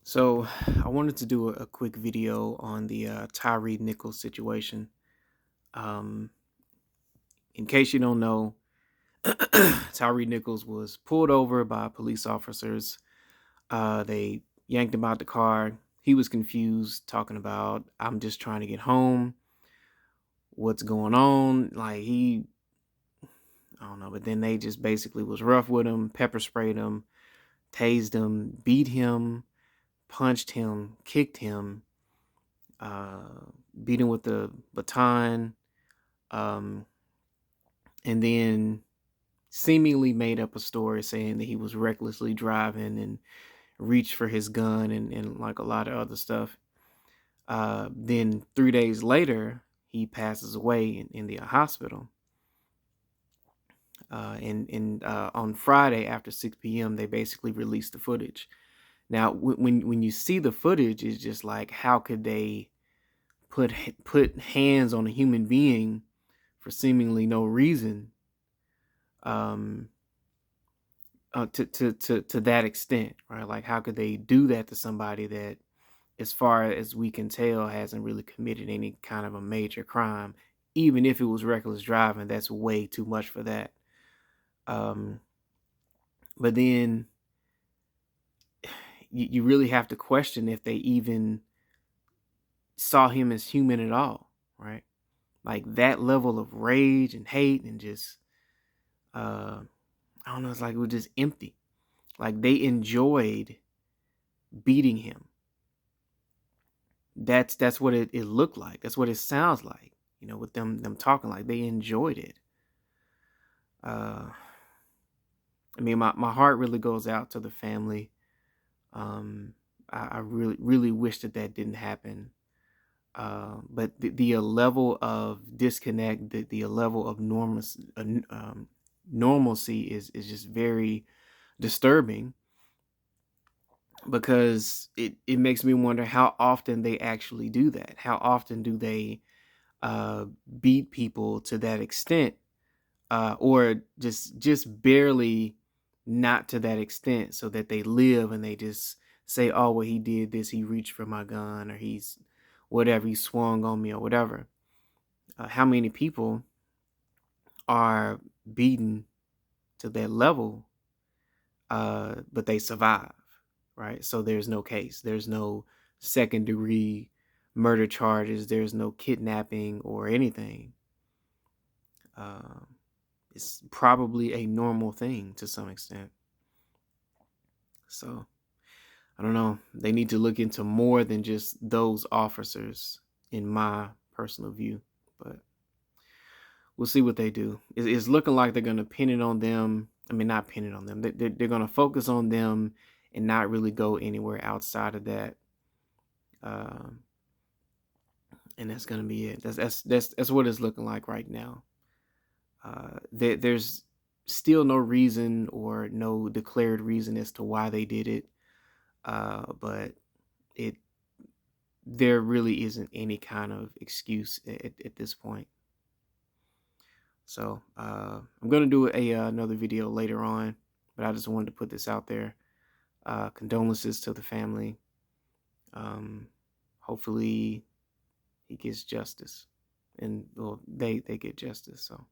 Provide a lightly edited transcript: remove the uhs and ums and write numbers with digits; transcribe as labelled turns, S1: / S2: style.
S1: So I wanted to do a quick video on the Tyre Nichols situation. Um, in case you don't know, Tyre Nichols was pulled over by police officers. They yanked him out the car. He was confused, talking about, "I'm just trying to get home. What's going on?" I don't know. But then they just basically was rough with him, pepper sprayed him, tased him, beat him, punched him, kicked him, uh, beat him with the baton, um, and then seemingly made up a story saying that he was recklessly driving and reached for his gun and like a lot of other stuff. Then 3 days later, he passes away in the hospital. And on Friday after 6 p.m., they basically released the footage. Now, when you see the footage, it's just like, how could they put hands on a human being for seemingly no reason, um, to that extent, right? Like, how could they do that to somebody that, as far as we can tell, hasn't really committed any kind of a major crime? Even if it was reckless driving, that's way too much for that. Um, but then you really have to question if they even saw him as human at all, right? Like that level of rage and hate and just, uh, I don't know, it's like it was just empty. Like they enjoyed beating him. That's what it looked like. That's what it sounds like, with them talking, like they enjoyed it. Uh, I mean, my heart really goes out to the family. Um, I really, really wish that didn't happen. But the level of disconnect, the level of normalcy is just very disturbing, because it makes me wonder how often they actually do that. How often do they uh, beat people to that extent, or just barely not to that extent, so that they live and they just say, "Oh, well, he did this. He reached for my gun, or he's whatever. He swung on me, or whatever." How many people are beaten to that level, but they survive, right? So there's no case. There's no second degree murder charges. There's no kidnapping or anything. Um, it's probably a normal thing to some extent. So I don't know. They need to look into more than just those officers, in my personal view. But we'll see what they do. It's looking like they're going to pin it on them. I mean, not pin it on them. They're going to focus on them and not really go anywhere outside of that. Um, and that's going to be it. That's what it's looking like right now. There's still no reason or no declared reason as to why they did it. But it there really isn't any kind of excuse at this point. So I'm gonna do another video later on, but I just wanted to put this out there. Condolences to the family. Um, Hopefully he gets justice, and well, they get justice. So.